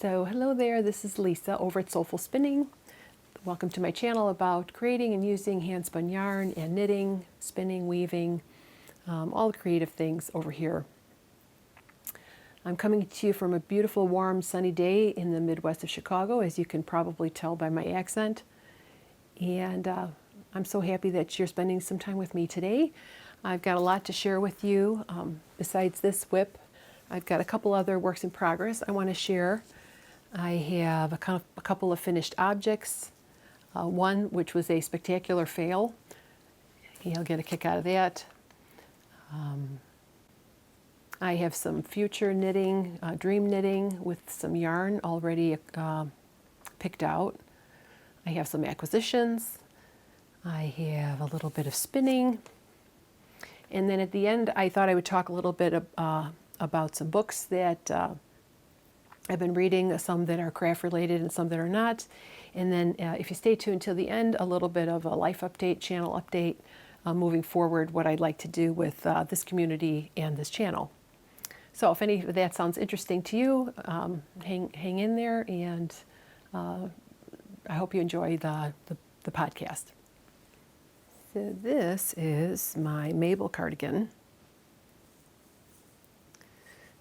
So hello there, this is Lisa over at Soulful Spinning. Welcome to my channel about creating and using handspun yarn and knitting, spinning, weaving, all the creative things over here. I'm coming to you from a beautiful, warm, sunny day in the Midwest of Chicago, as you can probably tell by my accent. And I'm so happy that you're spending some time with me today. I've got a lot to share with you. Besides this whip, I've got a couple other works in progress I want to share. I have a couple of finished objects. One which was a spectacular fail. You'll get a kick out of that. I have some future knitting, dream knitting with some yarn already picked out. I have some acquisitions. I have a little bit of spinning. And then at the end, I thought I would talk a little bit about some books that I've been reading, some that are craft related and some that are not. And then if you stay tuned till the end, a little bit of a life update, channel update, moving forward, what I'd like to do with this community and this channel. So if any of that sounds interesting to you, hang in there, and I hope you enjoy the podcast. So this is my Mabel cardigan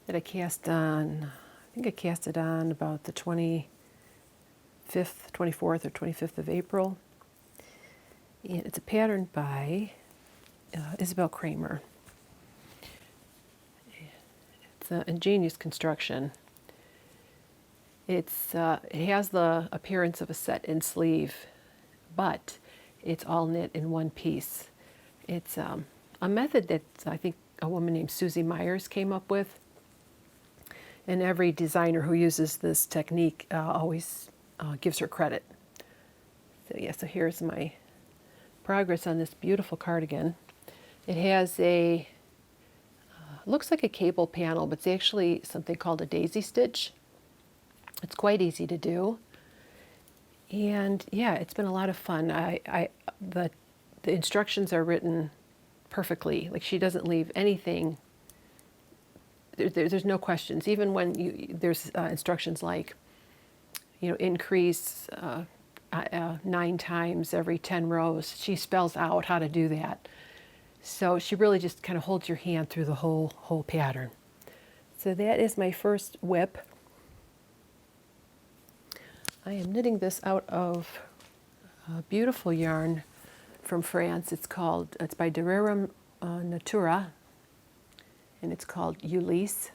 that I cast on, I think I cast it on about the 24th or 25th of April. And it's a pattern by Isabel Kramer. It's an ingenious construction. It has the appearance of a set-in sleeve, but it's all knit in one piece. It's a method that I think a woman named Susie Myers came up with. And every designer who uses this technique always gives her credit. So yeah, so here's my progress on this beautiful cardigan. It has looks like a cable panel, but it's actually something called a daisy stitch. It's quite easy to do. And yeah, it's been a lot of fun. The instructions are written perfectly. Like, she doesn't leave anything. There's no questions. Even when there's instructions like, increase 9 times every 10 rows. She spells out how to do that. So she really just kind of holds your hand through the whole pattern. So that is my first whip. I am knitting this out of a beautiful yarn from France. It's by Dererum Natura, and it's called Ulysse.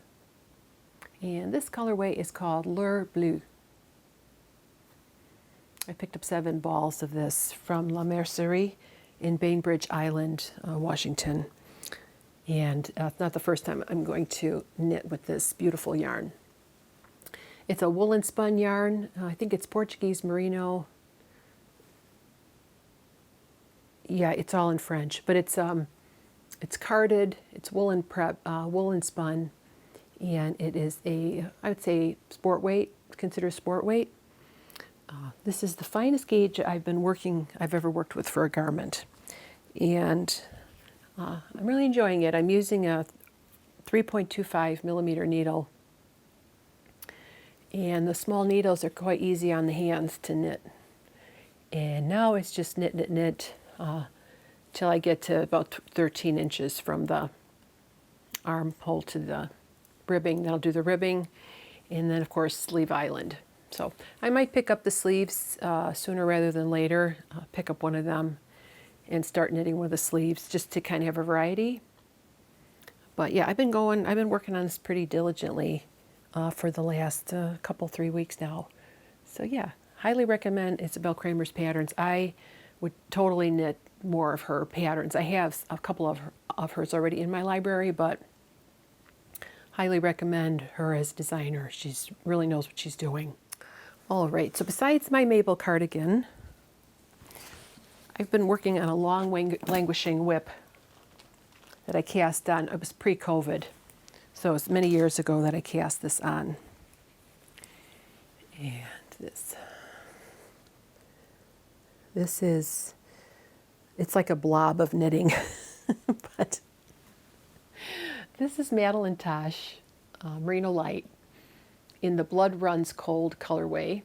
And this colorway is called L'Heure Bleue. I picked up 7 balls of this from La Mercerie in Bainbridge Island, Washington. And it's not the first time I'm going to knit with this beautiful yarn. It's a woolen spun yarn. I think it's Portuguese merino. Yeah, it's all in French, but it's carded. It's woolen spun, and it is I would say sport weight. Consider sport weight. This is the finest gauge I've ever worked with for a garment, and I'm really enjoying it. I'm using a 3.25 millimeter needle. And the small needles are quite easy on the hands to knit. And now it's just knit till I get to about 13 inches from the armhole to the ribbing. That'll do the ribbing. And then, of course, sleeve island. So I might pick up the sleeves sooner rather than later, pick up one of them and start knitting one of the sleeves just to kind of have a variety. But yeah, I've been working on this pretty diligently for the last 3 weeks now. So yeah, highly recommend Isabel Kramer's patterns. I would totally knit more of her patterns. I have a couple of hers already in my library, but highly recommend her as a designer. She really knows what she's doing. All right, so besides my Mabel cardigan, I've been working on a long languishing whip that I cast on. It was pre-COVID. So it was many years ago that I cast this on. And it's like a blob of knitting. But this is Madeline Tosh Merino Light. in the Blood Runs Cold colorway.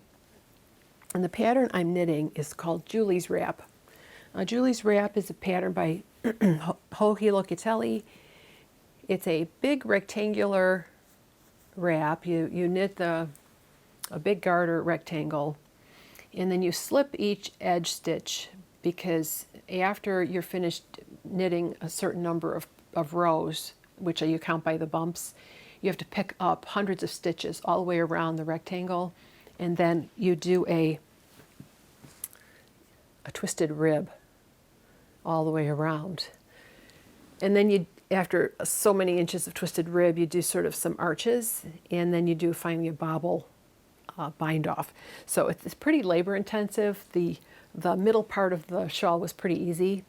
And the pattern I'm knitting is called Julie's Wrap. Julie's Wrap is a pattern by Hagrid. It's a big rectangular wrap. You knit a big garter rectangle, and then you slip each edge stitch, because after you're finished knitting a certain number of rows, which you count by the bumps, you have to pick up hundreds of stitches all the way around the rectangle, and then you do a twisted rib all the way around. And then you, after so many inches of twisted rib, you do sort of some arches, and then you do finally a bobble bind off. So it's pretty labor intensive. The middle part of the shawl was pretty easy.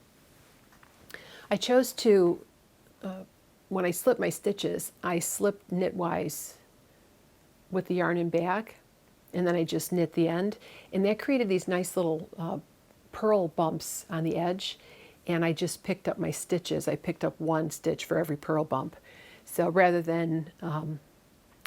I chose to, when I slip my stitches, I slip knitwise with the yarn in back, and then I just knit the end. And that created these nice little purl bumps on the edge, and I just picked up my stitches. I picked up one stitch for every purl bump. So rather than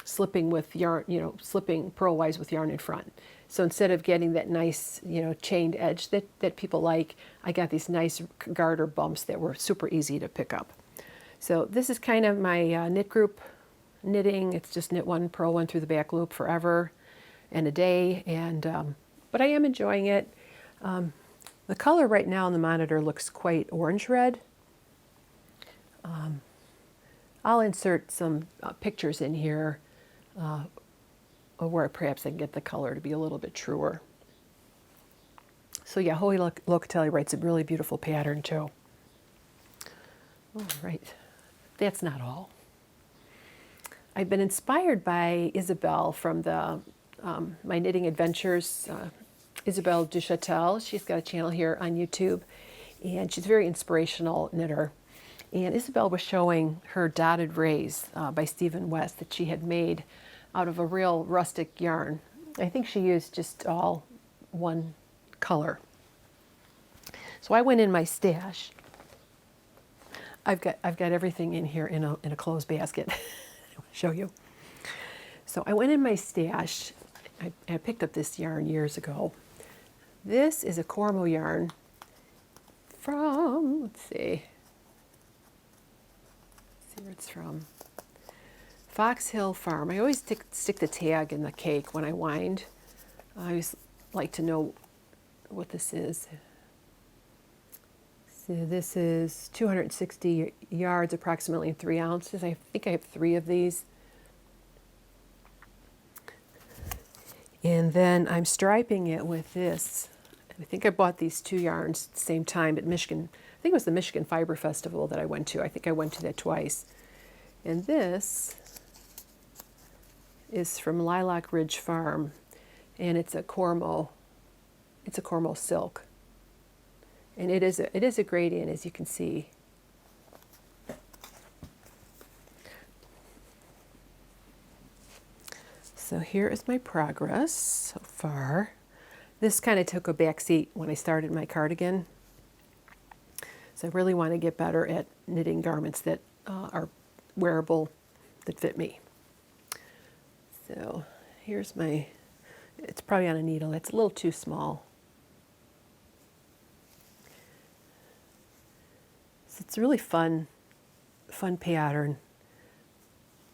slipping with yarn, slipping purlwise with yarn in front. So instead of getting that nice, chained edge that people like, I got these nice garter bumps that were super easy to pick up. So this is kind of my knit group knitting. It's just knit one, purl one through the back loop forever and a day, and but I am enjoying it. The color right now on the monitor looks quite orange red. I'll insert some pictures in here where perhaps I can get the color to be a little bit truer. So yeah, Hagrid writes a really beautiful pattern too. All right, that's not all. I've been inspired by Isabel from the My Knitting Adventures. Isabel Duchatel. She's got a channel here on YouTube, and she's a very inspirational knitter. And Isabel was showing her dotted rays by Stephen West that she had made out of a real rustic yarn. I think she used just all one color. So I went in my stash. I've got everything in here in a clothes basket. I want to show you. So I went in my stash. I picked up this yarn years ago. This is a Cormo yarn from, let's see where it's from. Fox Hill Farm. I always stick the tag in the cake when I wind. I always like to know what this is. So this is 260 yards, approximately 3 ounces. I think I have 3 of these. And then I'm striping it with this. I think I bought these 2 yarns at the same time at Michigan. I think it was the Michigan Fiber Festival that I went to. I think I went to that twice. And this is from Lilac Ridge Farm, and it's a Cormo. It's a Cormo silk, and it is a gradient, as you can see. So here is my progress so far. This kind of took a back seat when I started my cardigan. So I really want to get better at knitting garments that are wearable, that fit me. So here's my, it's probably on a needle. It's a little too small. So it's a really fun pattern.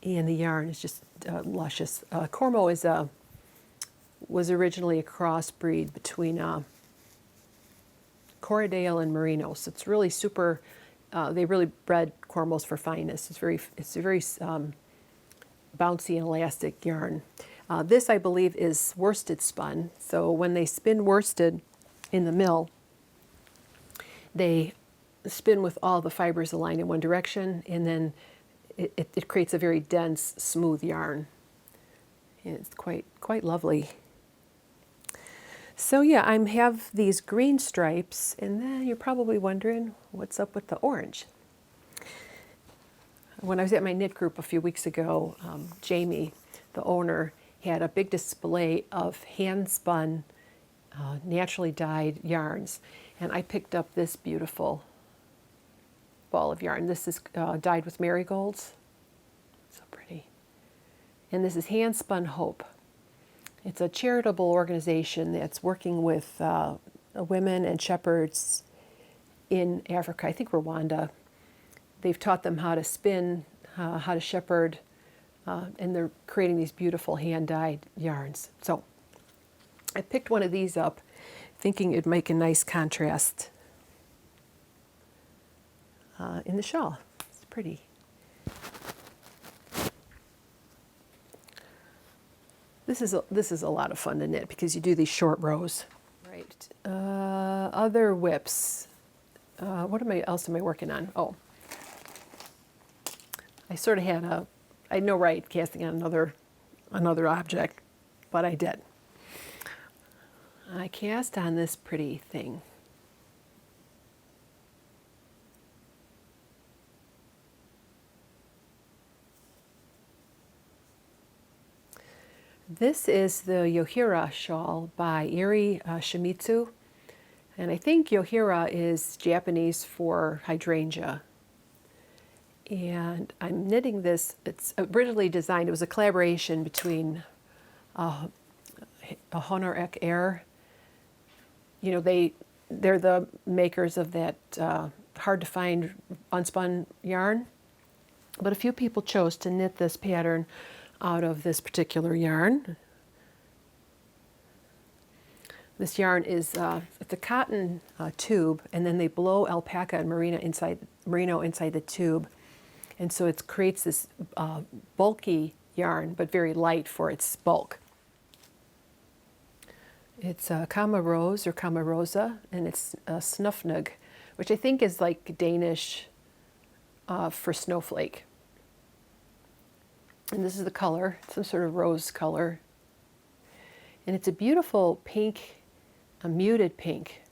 And the yarn is just luscious. Cormo was originally a crossbreed between Corriedale and Merino. So it's really super. They really bred Cormos for fineness. It's a very bouncy and elastic yarn. This, I believe, is worsted spun. So when they spin worsted in the mill, they spin with all the fibers aligned in one direction, and then it creates a very dense, smooth yarn. And it's quite lovely. So yeah, I have these green stripes, and then you're probably wondering what's up with the orange. When I was at my knit group a few weeks ago, Jamie, the owner, had a big display of hand-spun, naturally dyed yarns, and I picked up this beautiful ball of yarn. This is dyed with marigolds. So pretty. and this is Handspun Hope. It's a charitable organization that's working with women and shepherds in Africa, I think Rwanda. They've taught them how to spin, how to shepherd, and they're creating these beautiful hand-dyed yarns. So I picked one of these up thinking it'd make a nice contrast in the shawl. It's pretty. This is a lot of fun to knit because you do these short rows. Right. Other whips. What else am I working on? Oh, I sort of had I had no right casting on another object, but I did. I cast on this pretty thing. This is the Yohira shawl by Eri Shimizu, and I think Yohira is Japanese for hydrangea. And I'm knitting this. It's originally designed, it was a collaboration between Honor Ek Air. You know, they're the makers of that hard to find unspun yarn. But a few people chose to knit this pattern out of this particular yarn. This yarn is it's a cotton tube, and then they blow alpaca and merino inside the tube, and so it creates this bulky yarn, but very light for its bulk. It's Kama Rose or Kama Rosa, and it's Snufnug, which I think is like Danish for snowflake. And this is the color, some sort of rose color. And it's a beautiful pink, a muted pink.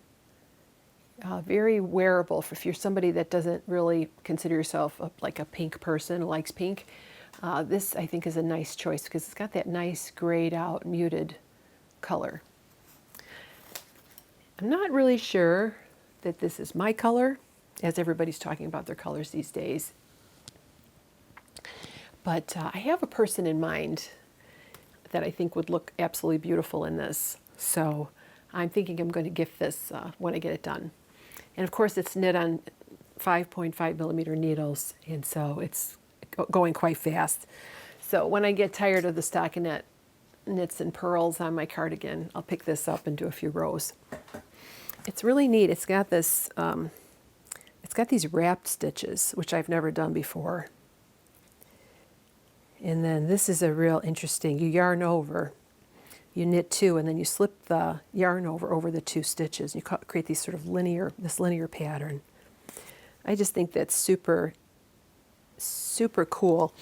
Very wearable if you're somebody that doesn't really consider yourself like a pink person, likes pink. This, I think, is a nice choice because it's got that nice grayed out, muted color. I'm not really sure that this is my color, as everybody's talking about their colors these days. But I have a person in mind that I think would look absolutely beautiful in this. So I'm thinking I'm going to gift this when I get it done. And of course it's knit on 5.5 millimeter needles, and so it's going quite fast. So when I get tired of the stockinette knits and purls on my cardigan, I'll pick this up and do a few rows. It's really neat. It's got this, it's got these wrapped stitches, which I've never done before. And then this is a real interesting, you yarn over, you knit two, and then you slip the yarn over the two stitches. You create these sort of this linear pattern. I just think that's super, super cool.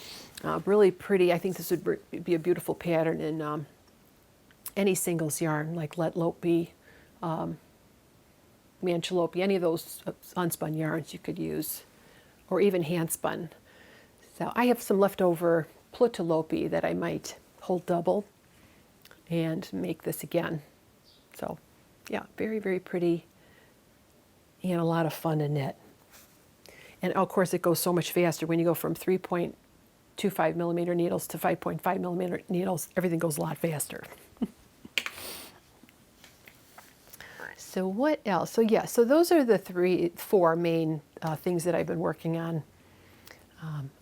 Really pretty. I think this would be a beautiful pattern in any singles yarn, like Let Lope, Manchalope, any of those unspun yarns you could use, or even handspun. So I have some leftover Plutalope that I might hold double and make this again. So yeah, very, very pretty and a lot of fun to knit. And of course it goes so much faster when you go from 3.25 millimeter needles to 5.5 millimeter needles. Everything goes a lot faster. So what else? So yeah, so those are the four main things that I've been working on.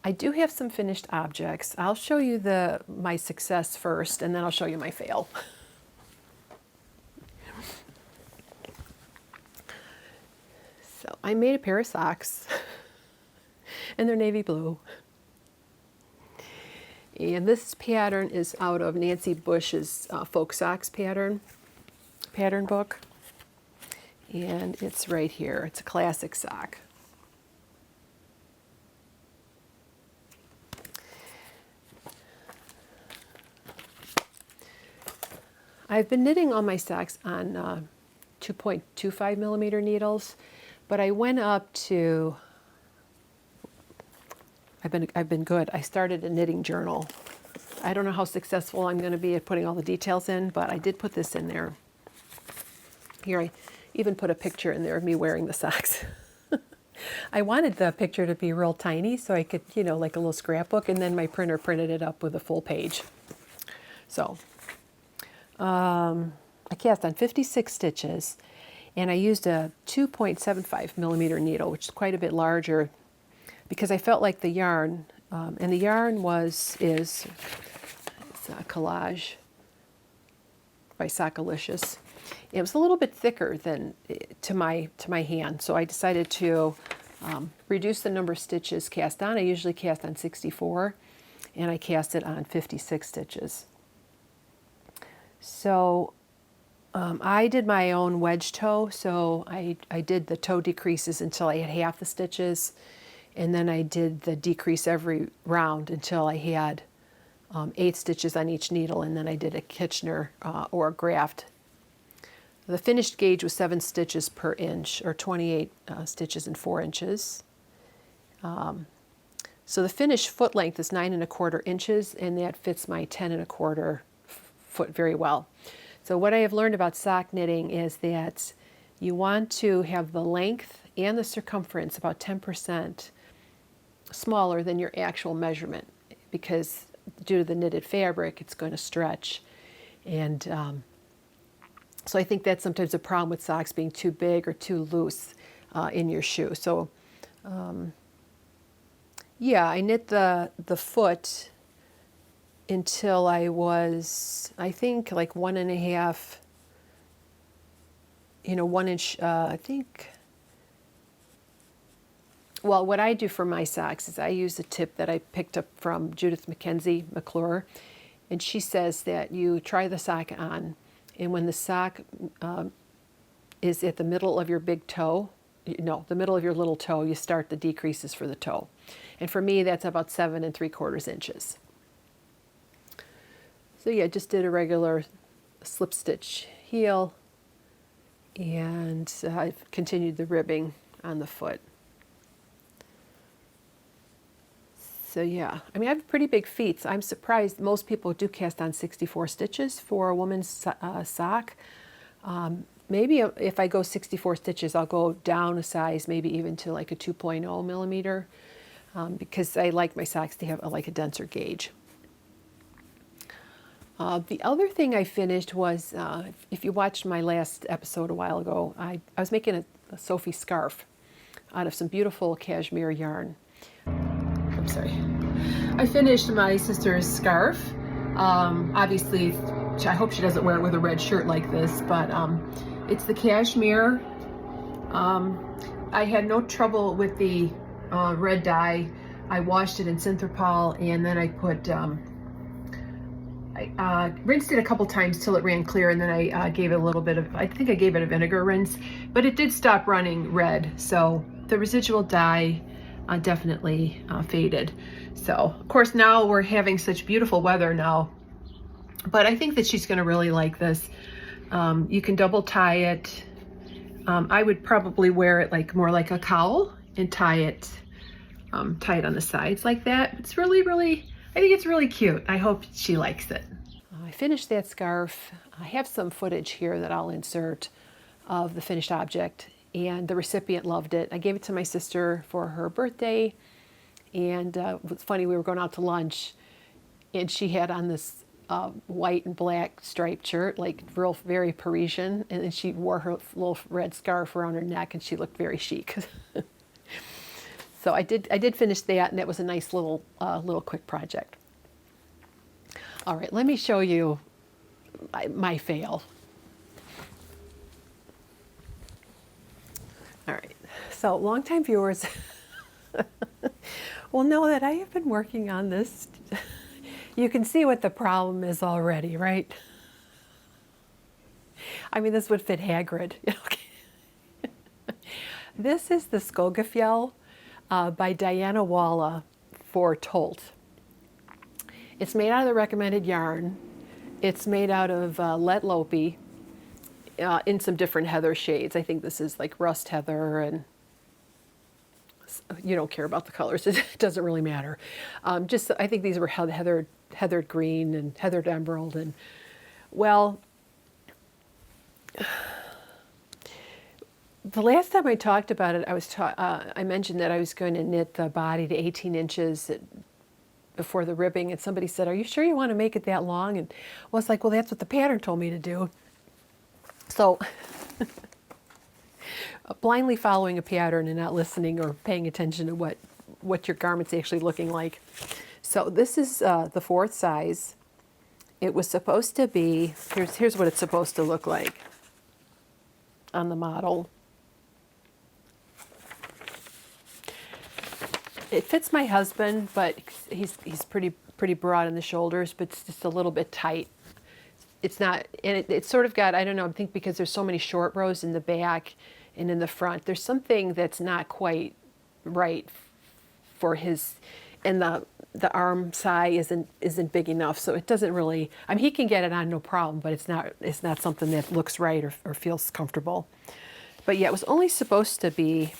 I do have some finished objects. I'll show you my success first, and then I'll show you my fail. So I made a pair of socks, and they're navy blue. And this pattern is out of Nancy Bush's Folk Socks pattern book. And it's right here. It's a classic sock. I've been knitting all my socks on 2.25 millimeter needles, but I went up to, I've been good. I started a knitting journal. I don't know how successful I'm going to be at putting all the details in, but I did put this in there. Here, I even put a picture in there of me wearing the socks. I wanted the picture to be real tiny so I could, like a little scrapbook, and then my printer printed it up with a full page. So I cast on 56 stitches, and I used a 2.75 millimeter needle, which is quite a bit larger, because I felt like the yarn, and the yarn is a Collage by Sockalicious. It was a little bit thicker than to my hand, so I decided to reduce the number of stitches cast on. I usually cast on 64, and I cast it on 56 stitches. So I did my own wedge toe, so I did the toe decreases until I had half the stitches, and then I did the decrease every round until I had 8 stitches on each needle, and then I did a Kitchener or a graft. The finished gauge was 7 stitches per inch, or 28 stitches and 4 inches. So the finished foot length is 9 1/4 inches, and that fits my 10 1/4 foot very well. So what I have learned about sock knitting is that you want to have the length and the circumference about 10% smaller than your actual measurement, because due to the knitted fabric, it's going to stretch. And so I think that's sometimes a problem with socks being too big or too loose in your shoe. So yeah, I knit the foot until I was, I think, like 1.5, 1 inch, I think. Well, what I do for my socks is I use a tip that I picked up from Judith Mackenzie McClure, and she says that you try the sock on, and when the sock is at the middle of your big toe, the middle of your little toe, you start the decreases for the toe. And for me, that's about 7 3/4 inches. So yeah, just did a regular slip stitch heel, and I've continued the ribbing on the foot. So yeah, I mean, I have pretty big feet, so I'm surprised most people do cast on 64 stitches for a woman's sock. Maybe if I go 64 stitches, I'll go down a size, maybe even to like a 2.0 millimeter, because I like my socks to have a denser gauge. The other thing I finished was, if you watched my last episode a while ago, I was making a Sophie scarf out of some beautiful cashmere yarn. I'm sorry. I finished my sister's scarf. Obviously, I hope she doesn't wear it with a red shirt like this, but it's the cashmere. I had no trouble with the red dye. I washed it in Synthropol, and then I put, I rinsed it a couple times till it ran clear, and then I gave it a little bit of, I think I gave it a vinegar rinse, but it did stop running red. So the residual dye definitely faded. So of course now we're having such beautiful weather now, but I think that she's going to really like this. You can double tie it. I would probably wear it more like a cowl and tie it on the sides like that. It's really, I think it's really cute. I hope she likes it. I finished that scarf. I have some footage here that I'll insert of the finished object, and the recipient loved it. I gave it to my sister for her birthday, and it was funny, we were going out to lunch, and she had on this white and black striped shirt, very Parisian, and then she wore her little red scarf around her neck, and she looked very chic. So I did finish that, and that was a nice little quick project. All right, let me show you my fail. All right, so longtime viewers will know that I have been working on this. You can see what the problem is already, right? I mean, this would fit Hagrid. This is the Skogafjell by Diana Walla for Tolt. It's made out of the recommended yarn. It's made out of Let Lopi in some different heather shades. I think this is like rust heather, and you don't care about the colors. It doesn't really matter. Just I think these were heathered green and heathered emerald, and well, The last time I talked about it, I mentioned that I was going to knit the body to 18 inches before the ribbing, and somebody said, "Are you sure you want to make it that long?" And I was like, "Well, that's what the pattern told me to do." So blindly following a pattern and not listening or paying attention to what your garment's actually looking like. So this is the 4th size. It was supposed to be, here's what it's supposed to look like on the model. It fits my husband, but he's pretty broad in the shoulders, but it's just a little bit tight. It's not, and it's sort of got, I don't know, I think because there's so many short rows in the back and in the front, there's something that's not quite right for his, and the arm size isn't big enough, so it doesn't really, I mean, he can get it on no problem, but it's not something that looks right or feels comfortable. But yeah, it was only supposed to be,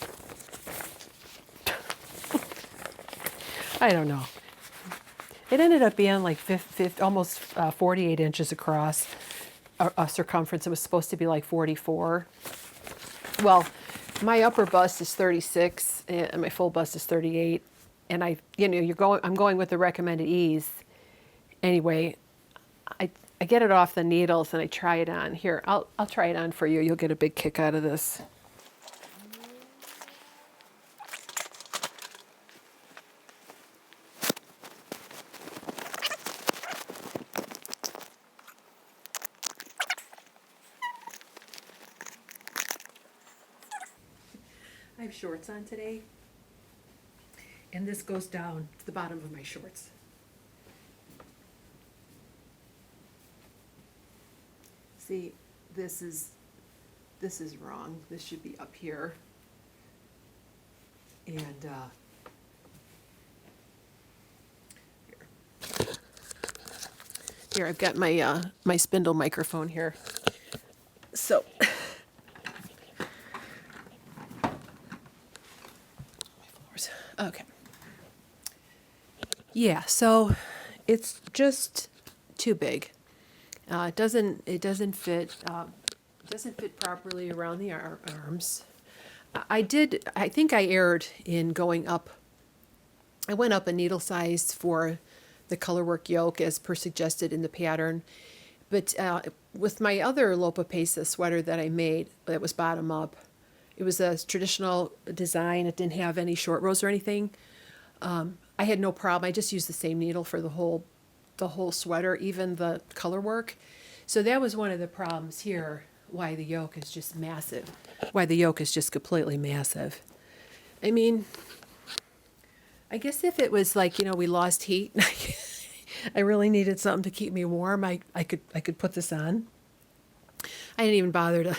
I don't know. It ended up being like almost 48 inches across a circumference. It was supposed to be like 44. Well, my upper bust is 36 and my full bust is 38. And I'm going with the recommended ease. Anyway, I get it off the needles and I try it on. Here, I'll try it on for you. You'll get a big kick out of this. I have shorts on today, and this goes down to the bottom of my shorts. See, this is wrong. This should be up here. And here I've got my spindle microphone here. So okay. Yeah, so it's just too big. It doesn't fit properly around the arms. I think I erred in going up. I went up a needle size for the colorwork yoke as per suggested in the pattern. But with my other Lopa Pesa sweater that I made that was bottom up, it was a traditional design. It didn't have any short rows or anything. I had no problem. I just used the same needle for the whole sweater, even the color work. So that was one of the problems here, why the yoke is just massive, why the yoke is just completely massive. I mean, I guess if it was like, we lost heat, I really needed something to keep me warm, I could put this on. I didn't even bother to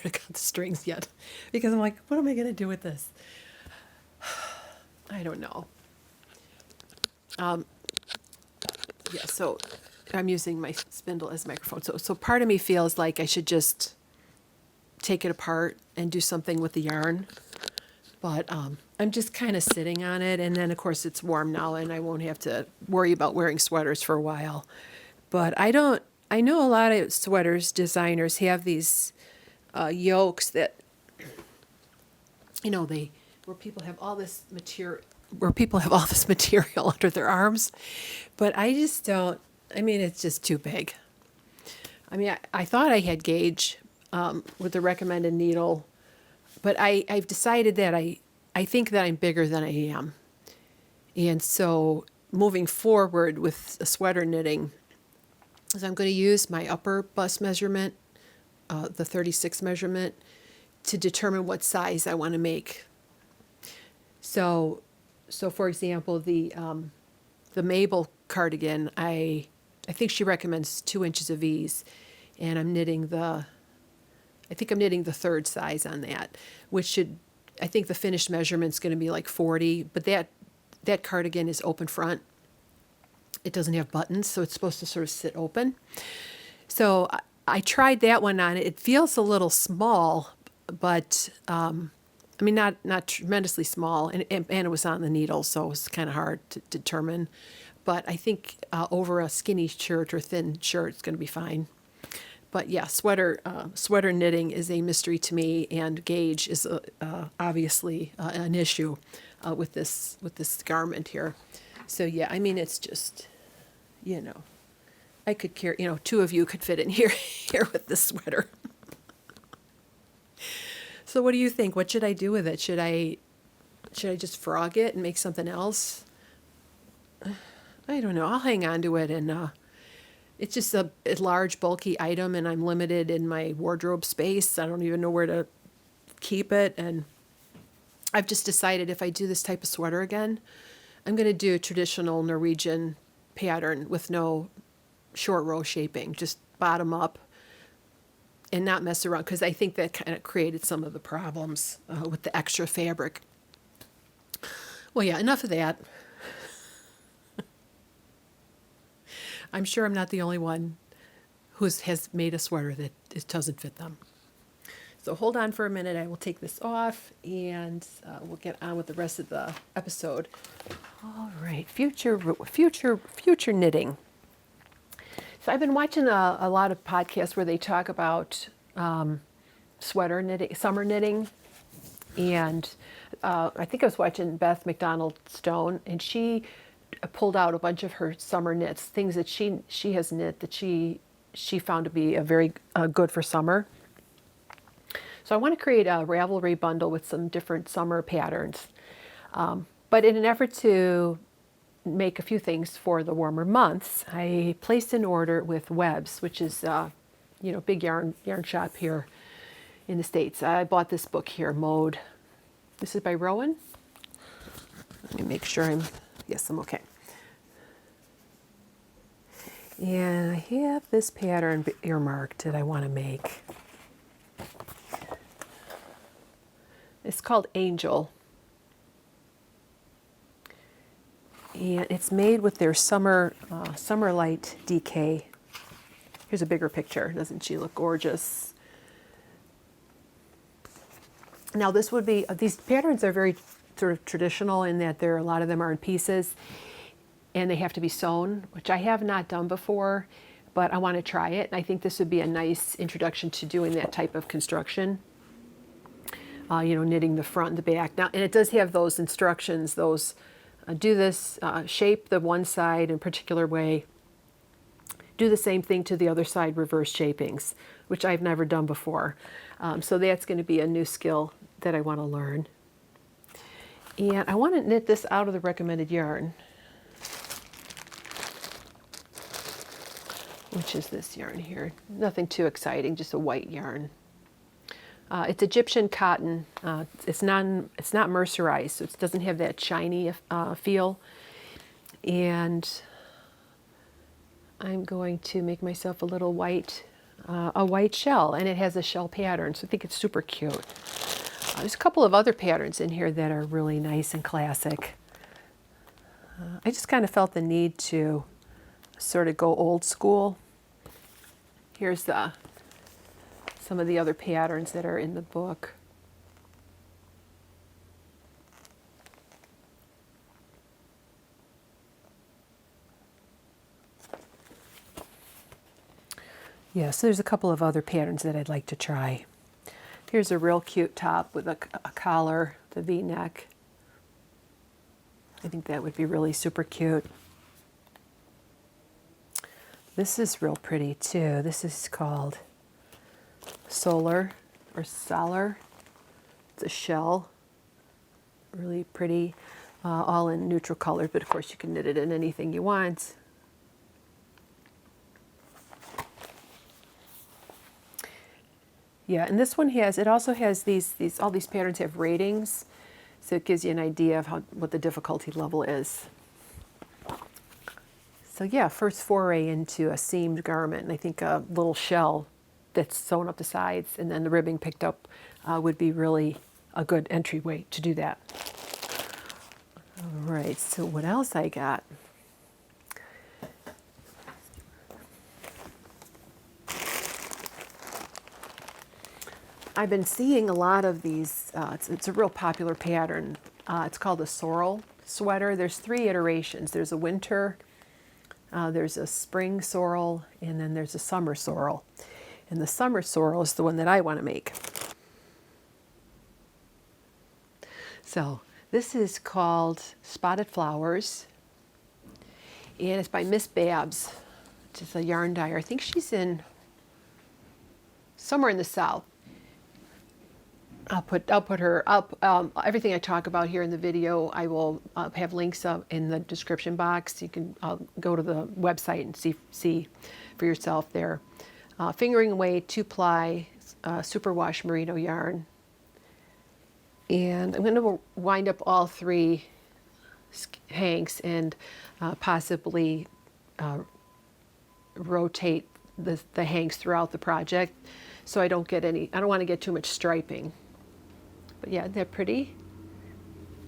cut the strings yet, because I'm like, what am I going to do with this? I don't know. Yeah, so I'm using my spindle as a microphone. So part of me feels like I should just take it apart and do something with the yarn. But I'm just kind of sitting on it. And then, of course, it's warm now, and I won't have to worry about wearing sweaters for a while. But I know a lot of sweaters designers have these yokes that, where people have all this material under their arms, but I just don't. I mean, it's just too big. I mean, I thought I had gauge with the recommended needle, but I've decided that I think that I'm bigger than I am, and so moving forward with a sweater knitting, is I'm going to use my upper bust measurement, the 36 measurement, to determine what size I want to make. So for example, the Mabel cardigan, I think she recommends 2 inches of ease, and I think I'm knitting the 3rd size on that, I think the finished measurement's going to be like 40, but that cardigan is open front. It doesn't have buttons, so it's supposed to sort of sit open. So I tried that one on. It feels a little small, but I mean, not tremendously small, and it was on the needle, so it was kind of hard to determine. But I think over a skinny shirt or thin shirt, it's going to be fine. But yeah, sweater knitting is a mystery to me, and gauge is obviously an issue with this garment here. So yeah, I mean, it's just, I could carry, two of you could fit in here with this sweater. So what do you think? What should I do with it? Should I just frog it and make something else? I don't know. I'll hang on to it, and it's just a large, bulky item, and I'm limited in my wardrobe space. I don't even know where to keep it, and I've just decided if I do this type of sweater again, I'm going to do a traditional Norwegian pattern with no short row shaping, just bottom up, and not mess around, because I think that kind of created some of the problems with the extra fabric. Well, yeah, enough of that. I'm sure I'm not the only one who has made a sweater that it doesn't fit them. So hold on for a minute. I will take this off, and we'll get on with the rest of the episode. All right, future knitting. So I've been watching a lot of podcasts where they talk about sweater knitting, summer knitting, and I think I was watching Beth McDonald Stone, and she pulled out a bunch of her summer knits, things that she has knit that she found to be a very good for summer. So I want to create a Ravelry bundle with some different summer patterns, but in an effort to make a few things for the warmer months, I placed an order with Webs, which is big yarn shop here in the States. I bought this book here, Mode. This is by Rowan. Let me make sure I'm okay. And I have this pattern earmarked that I want to make. It's called Angel. And it's made with their Summer Light DK. Here's a bigger picture. Doesn't she look gorgeous? Now this would be, these patterns are very sort of traditional in that a lot of them are in pieces, and they have to be sewn, which I have not done before, but I want to try it. And I think this would be a nice introduction to doing that type of construction. Knitting the front and the back. Now, and it does have those instructions, do this, shape the one side in a particular way, do the same thing to the other side, reverse shapings, which I've never done before. So that's going to be a new skill that I want to learn. And I want to knit this out of the recommended yarn, which is this yarn here. Nothing too exciting, just a white yarn. It's Egyptian cotton. It's not mercerized, so it doesn't have that shiny feel. And I'm going to make myself a little white shell, and it has a shell pattern, so I think it's super cute. There's a couple of other patterns in here that are really nice and classic. I just kind of felt the need to sort of go old school. Here's some of the other patterns that are in the book. Yeah, so there's a couple of other patterns that I'd like to try. Here's a real cute top with a collar, the V-neck. I think that would be really super cute. This is real pretty too. This is called Solar or Solar. It's a shell. Really pretty, all in neutral colors, but of course you can knit it in anything you want. Yeah, and this one also has all these patterns have ratings, so it gives you an idea of what the difficulty level is. So yeah, first foray into a seamed garment, and I think a little shell that's sewn up the sides and then the ribbing picked up would be really a good entryway to do that. All right, so what else I got? I've been seeing a lot of these, it's a real popular pattern. It's called a Sorrel sweater. There's 3 iterations. There's a winter, there's a spring sorrel, and then there's a summer sorrel. And the summer sorrel is the one that I want to make. So this is called Spotted Flowers, and it's by Miss Babs, which is a yarn dyer. I think she's in somewhere in the South. I'll put her up. Everything I talk about here in the video, I will have links up in the description box. You can go to the website and see for yourself there. Fingering away 2-ply superwash merino yarn. And I'm going to wind up all 3 hanks and possibly rotate the hanks throughout the project, so I don't want to get too much striping. But yeah, they're pretty.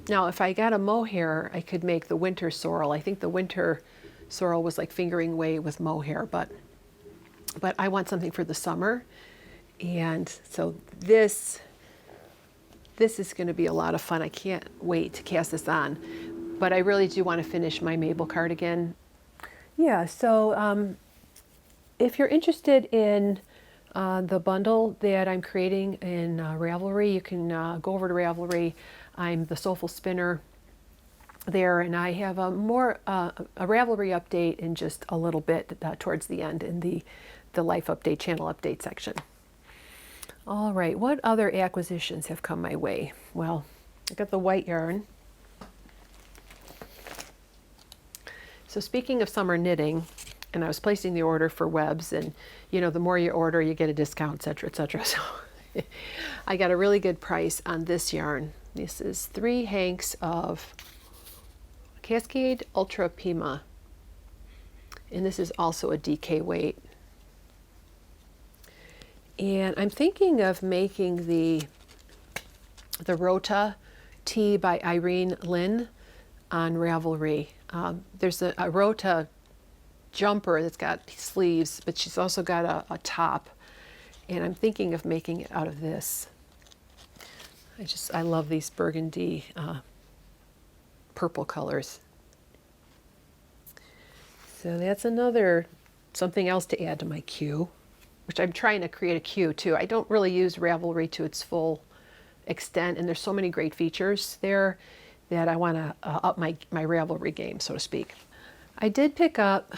Now, if I got a mohair, I could make the winter sorrel. I think the winter sorrel was like fingering away with mohair, but I want something for the summer. And so this is going to be a lot of fun. I can't wait to cast this on. But I really do want to finish my Mabel cardigan. Yeah, so if you're interested in the bundle that I'm creating in Ravelry, you can go over to Ravelry. I'm the Soulful Spinner there, and I have a Ravelry update in just a little bit towards the end in the Life Update, Channel Update section. All right, what other acquisitions have come my way? Well, I got the white yarn. So speaking of summer knitting, and I was placing the order for webs, and you know, the more you order, you get a discount, etc., etc. So I got a really good price on this yarn. This is 3 hanks of Cascade Ultra Pima, and this is also a DK weight. And I'm thinking of making the Rota Tee by Irene Lynn on Ravelry. There's a Rota jumper that's got sleeves, but she's also got a top, and I'm thinking of making it out of this. I love these burgundy purple colors. So that's something else to add to my queue, which I'm trying to create a queue too. I don't really use Ravelry to its full extent, and there's so many great features there that I want to up my Ravelry game, so to speak. I did pick up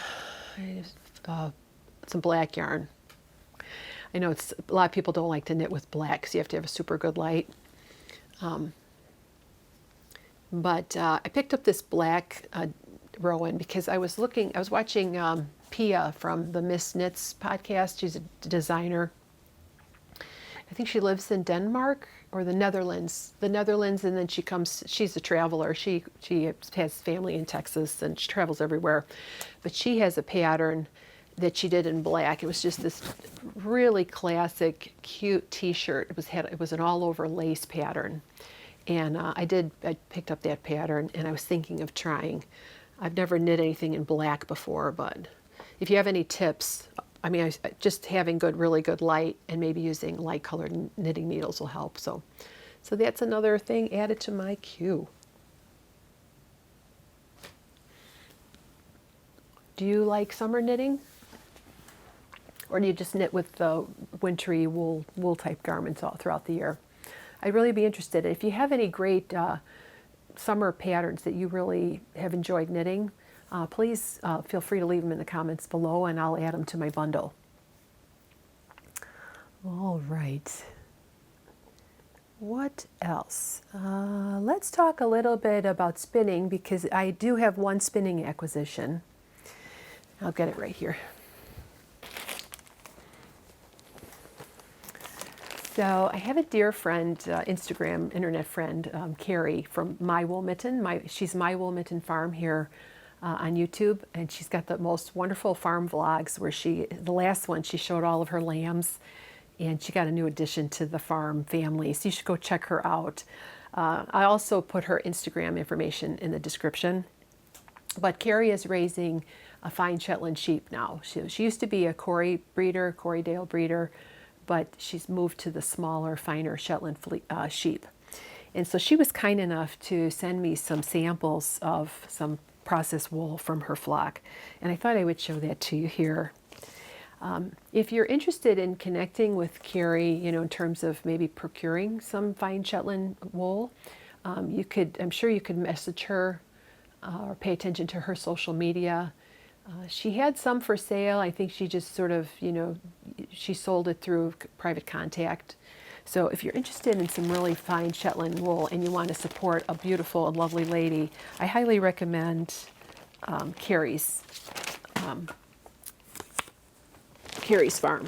some black yarn. I know a lot of people don't like to knit with black because you have to have a super good light. But I picked up this black Rowan because I was watching Pia from the Miss Knits podcast. She's a designer. I think she lives in Denmark or the Netherlands. And then she's a traveler. She has family in Texas and she travels everywhere. But she has a pattern that she did in black. It was just this really classic, cute t-shirt. It was an all-over lace pattern. And I picked up that pattern, and I was thinking of trying. I've never knit anything in black before, but if you have any tips, I mean, just having really good light and maybe using light colored knitting needles will help. So that's another thing added to my queue. Do you like summer knitting? Or do you just knit with the wintry wool type garments all throughout the year? I'd really be interested. If you have any great summer patterns that you really have enjoyed knitting, please feel free to leave them in the comments below, and I'll add them to my bundle. All right. What else? Let's talk a little bit about spinning, because I do have one spinning acquisition. I'll get it right here. So I have a dear friend, Instagram internet friend, Carrie from My Wool Mitten. She's My Wool Mitten Farm here on YouTube, and she's got the most wonderful farm vlogs where the last one, she showed all of her lambs, and she got a new addition to the farm family. So you should go check her out. I also put her Instagram information in the description. But Carrie is raising a fine Shetland sheep now. She used to be a Corriedale breeder, but she's moved to the smaller, finer Shetland sheep. And so she was kind enough to send me some samples of some processed wool from her flock. And I thought I would show that to you here. If you're interested in connecting with Carrie, you know, in terms of maybe procuring some fine Shetland wool, you could, I'm sure you could message her or pay attention to her social media. She had some for sale. I think she just sort of, you know, she sold it through private contact. So if you're interested in some really fine Shetland wool and you want to support a beautiful and lovely lady, I highly recommend Carrie's farm.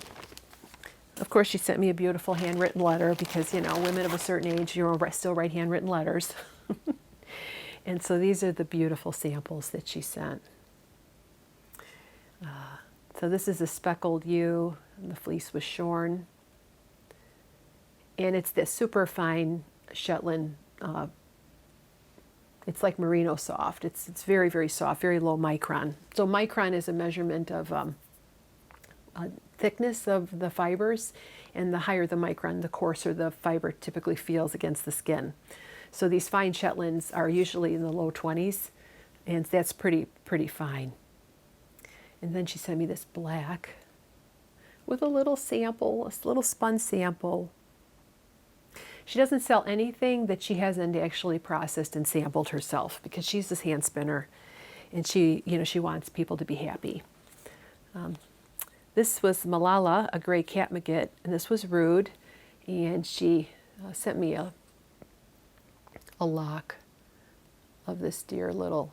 Of course, she sent me a beautiful handwritten letter because, you know, women of a certain age, you know, still write handwritten letters. And so these are the beautiful samples that she sent. So this is a speckled ewe, and the fleece was shorn. And it's this super fine Shetland, it's like merino soft. It's very, very soft, very low micron. So micron is a measurement of thickness of the fibers, and the higher the micron, the coarser the fiber typically feels against the skin. So these fine Shetlands are usually in the low 20s, and that's pretty fine. And then she sent me this black with a little sample, a little spun sample. She doesn't sell anything that she hasn't actually processed and sampled herself because she's this hand spinner, and she, you know, she wants people to be happy. This was Malala, a gray catmaggot, and this was Rude, and she sent me a lock of this dear little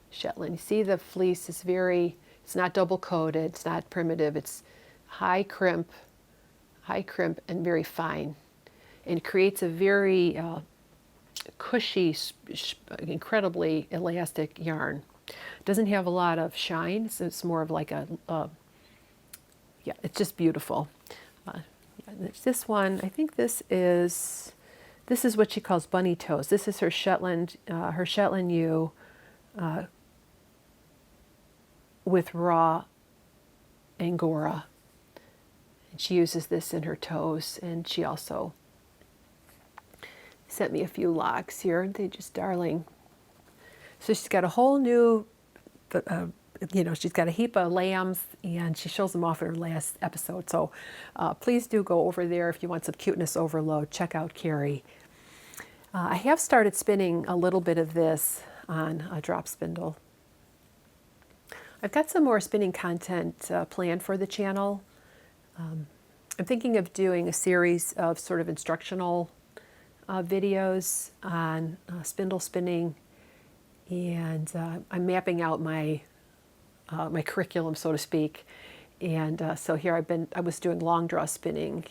Shetland. You see the fleece is very, it's not double coated, it's not primitive, it's high crimp and very fine, and creates a very cushy, incredibly elastic yarn. It doesn't have a lot of shine, so it's more of like yeah, it's just beautiful. This one, I think this is what she calls bunny toes. This is her Shetland ewe with raw Angora. And she uses this in her toes, and she also sent me a few locks here. Aren't they just darling? So she's got a whole new, you know, she's got a heap of lambs, and she shows them off in her last episode. So please do go over there if you want some cuteness overload. Check out Carrie. I have started spinning a little bit of this on a drop spindle. I've got some more spinning content planned for the channel. I'm thinking of doing a series of sort of instructional videos on spindle spinning, and I'm mapping out my my curriculum, so to speak. And so here I was doing long draw spinning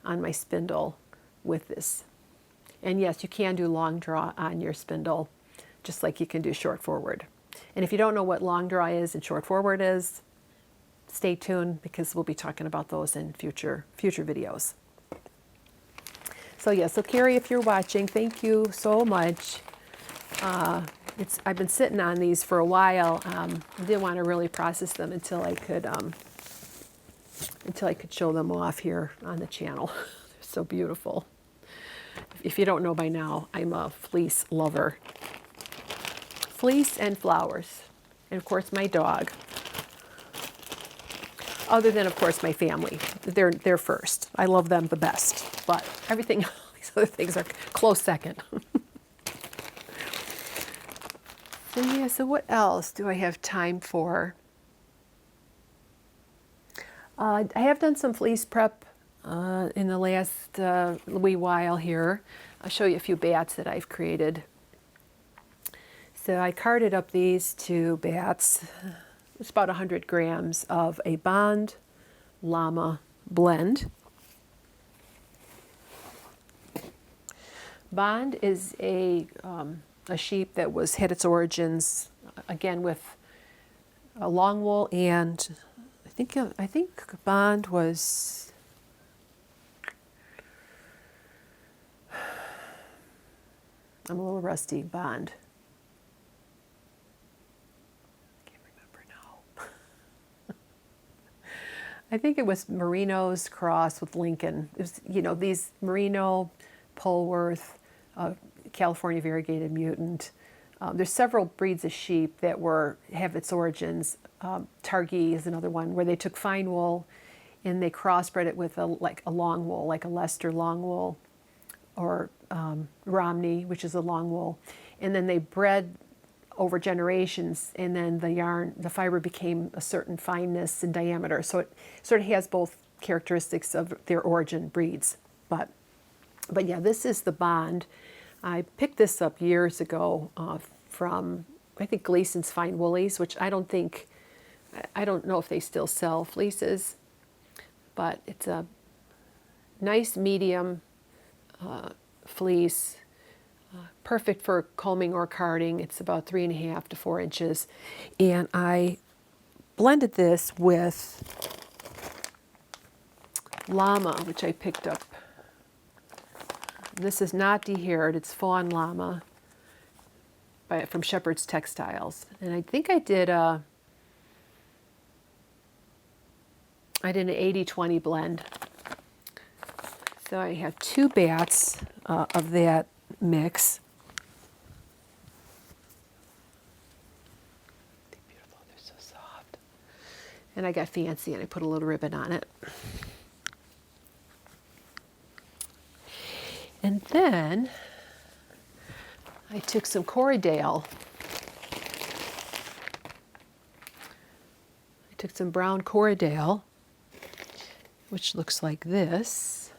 on my spindle with this. And yes, you can do long draw on your spindle, just like you can do short forward. And if you don't know what long draw is and short forward is, stay tuned because we'll be talking about those in future videos. So yeah, so Carrie, if you're watching, thank you so much. I've been sitting on these for a while. I didn't want to really process them until I could show them off here on the channel. They're so beautiful. If you don't know by now, I'm a fleece lover. Fleece and flowers, and of course my dog. Other than, of course, my family. They're first. I love them the best, but everything, these other things are close second. So yeah, so what else do I have time for? I have done some fleece prep in the last wee while here. I'll show you a few bats that I've created. So I carded up these two bats. It's about 100 grams of a Bond Llama blend. Bond is a sheep that had its origins again with a long wool, and I think Bond was I'm a little rusty. Bond. I think it was Merino's cross with Lincoln. It was, you know, these Merino, Polworth, California variegated mutant, There's several breeds of sheep that have its origins. Targhee is another one where they took fine wool and they crossbred it with like a long wool, like a Leicester long wool, or Romney, which is a long wool, and then they bred over generations, and then the fiber became a certain fineness and diameter. So it sort of has both characteristics of their origin breeds. But yeah, this is the Bond. I picked this up years ago from, I think, Gleason's Fine Woolies, which I don't know if they still sell fleeces, but it's a nice medium fleece, perfect for combing or carding. It's about 3.5 to 4 inches. And I blended this with llama, which I picked up. This is not dehaired, it's fawn llama from Shepherd's Textiles. And I think I did an 80-20 blend. So I have 2 bats of that mix. They're beautiful, they're so soft. And I got fancy and I put a little ribbon on it. And then I took some Corriedale. I took some brown Corriedale, which looks like this.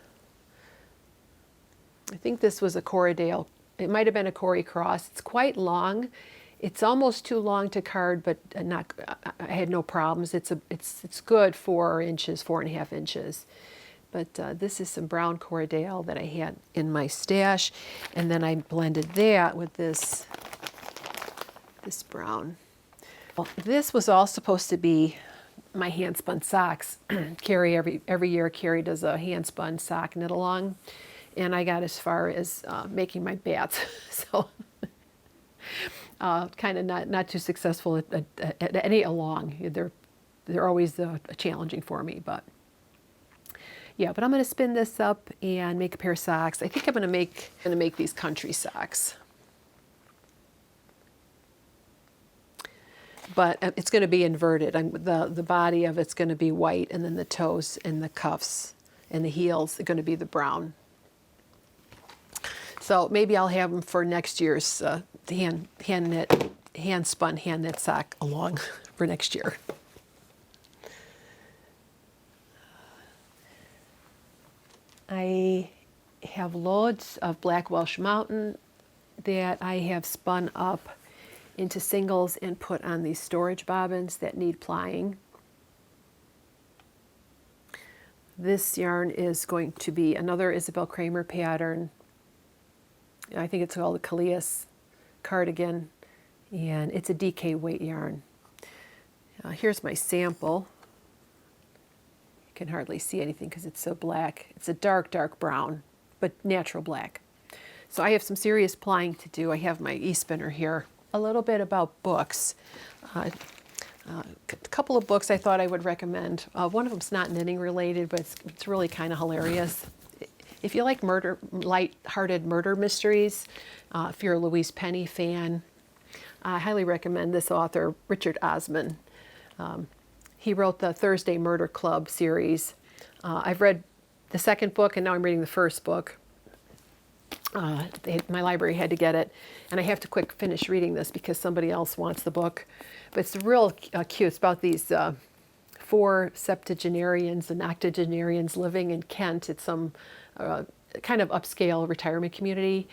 I think this was a Corriedale. It might have been a Corrie Cross. It's quite long. It's almost too long to card, but I had no problems. It's good 4 inches, 4.5 inches. But this is some brown Corriedale that I had in my stash, and then I blended that with this brown. Well, this was all supposed to be my hand-spun socks. Carrie every year, Carrie does a hand-spun sock knit along, and I got as far as making my bats, so kind of not too successful at any along. They're always challenging for me, but. Yeah, but I'm going to spin this up and make a pair of socks. I think I'm going to make these country socks. But it's going to be inverted. The body of it's going to be white, and then the toes and the cuffs and the heels are going to be the brown. So maybe I'll have them for next year's hand-spun hand knit sock along for next year. I have loads of Black Welsh Mountain that I have spun up into singles and put on these storage bobbins that need plying. This yarn is going to be another Isabel Kramer pattern. I think it's called the Calais cardigan, and it's a DK weight yarn. Here's my sample. Can hardly see anything because it's so black. It's a dark brown, but natural black. So I have some serious plying to do. I have my e-spinner here. A little bit about books. A couple of books I thought I would recommend. One of them's not knitting related, but it's really kind of hilarious. If you like light-hearted murder mysteries, if you're a Louise Penny fan, I highly recommend this author, Richard Osman. He wrote the Thursday Murder Club series. I've read the second book, and now I'm reading the first book. My library had to get it, and I have to quick finish reading this because somebody else wants the book. But it's real cute. It's about these 4 septuagenarians and octogenarians living in Kent. It's some kind of upscale retirement community,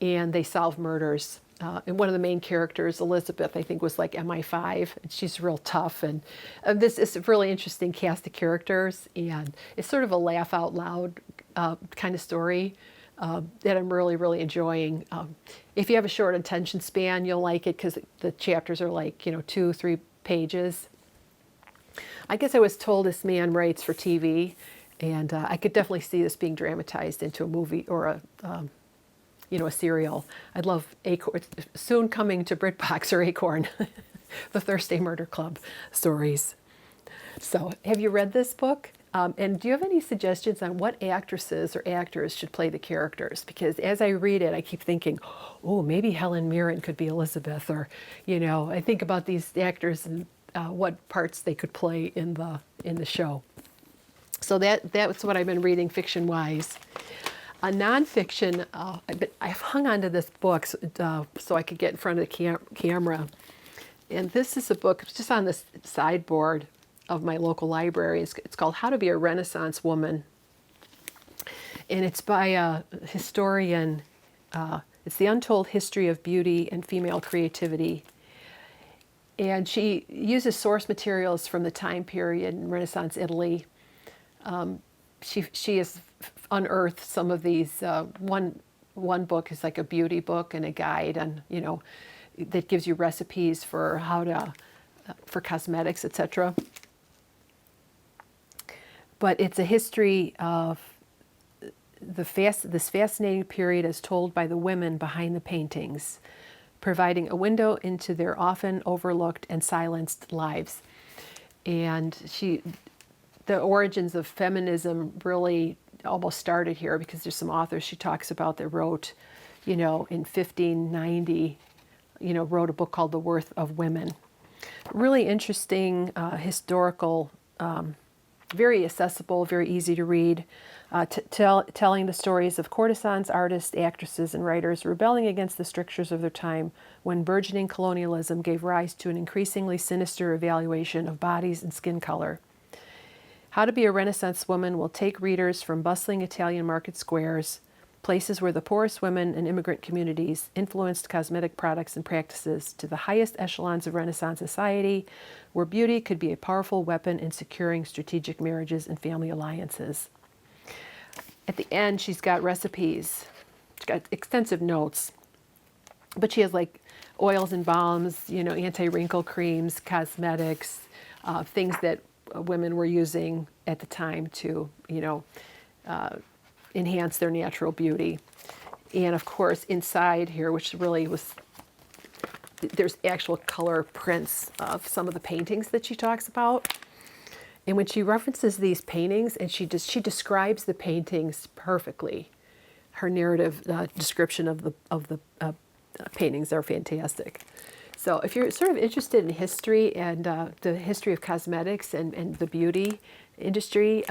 and they solve murders. And one of the main characters, Elizabeth, I think was like MI5, and she's real tough. And this is a really interesting cast of characters, and it's sort of a laugh out loud kind of story that I'm really enjoying. If you have a short attention span, you'll like it because the chapters are like 2-3 pages. I guess I was told this man writes for TV, and I could definitely see this being dramatized into a movie or a serial. I'd love Acorn, soon coming to BritBox or Acorn, the Thursday Murder Club stories. So have you read this book? And do you have any suggestions on what actresses or actors should play the characters? Because as I read it, I keep thinking, oh, maybe Helen Mirren could be Elizabeth, or, I think about these actors and what parts they could play in the show. So that's what I've been reading fiction-wise. A nonfiction, I've hung on to this book so I could get in front of the camera. And this is a book, it's just on this sideboard of my local library. It's called How to Be a Renaissance Woman. And it's by a historian. It's the untold history of beauty and female creativity. And she uses source materials from the time period in Renaissance Italy. She has unearthed some of these. One book is like a beauty book and a guide, and that gives you recipes for for cosmetics, etc. But it's a history of this fascinating period as told by the women behind the paintings, providing a window into their often overlooked and silenced lives. And the origins of feminism really almost started here, because there's some authors she talks about that wrote, in 1590, wrote a book called The Worth of Women. Really interesting, historical, very accessible, very easy to read, telling the stories of courtesans, artists, actresses, and writers rebelling against the strictures of their time when burgeoning colonialism gave rise to an increasingly sinister evaluation of bodies and skin color. How to Be a Renaissance Woman will take readers from bustling Italian market squares, places where the poorest women and immigrant communities influenced cosmetic products and practices, to the highest echelons of Renaissance society, where beauty could be a powerful weapon in securing strategic marriages and family alliances. At the end, she's got recipes. She's got extensive notes, but she has like oils and balms, anti-wrinkle creams, cosmetics, things that women were using at the time to, enhance their natural beauty. And of course, inside here, which really there's actual color prints of some of the paintings that she talks about. And when she references these paintings, and she describes the paintings perfectly. Her narrative description of the paintings are fantastic. So if you're sort of interested in history and the history of cosmetics and the beauty industry,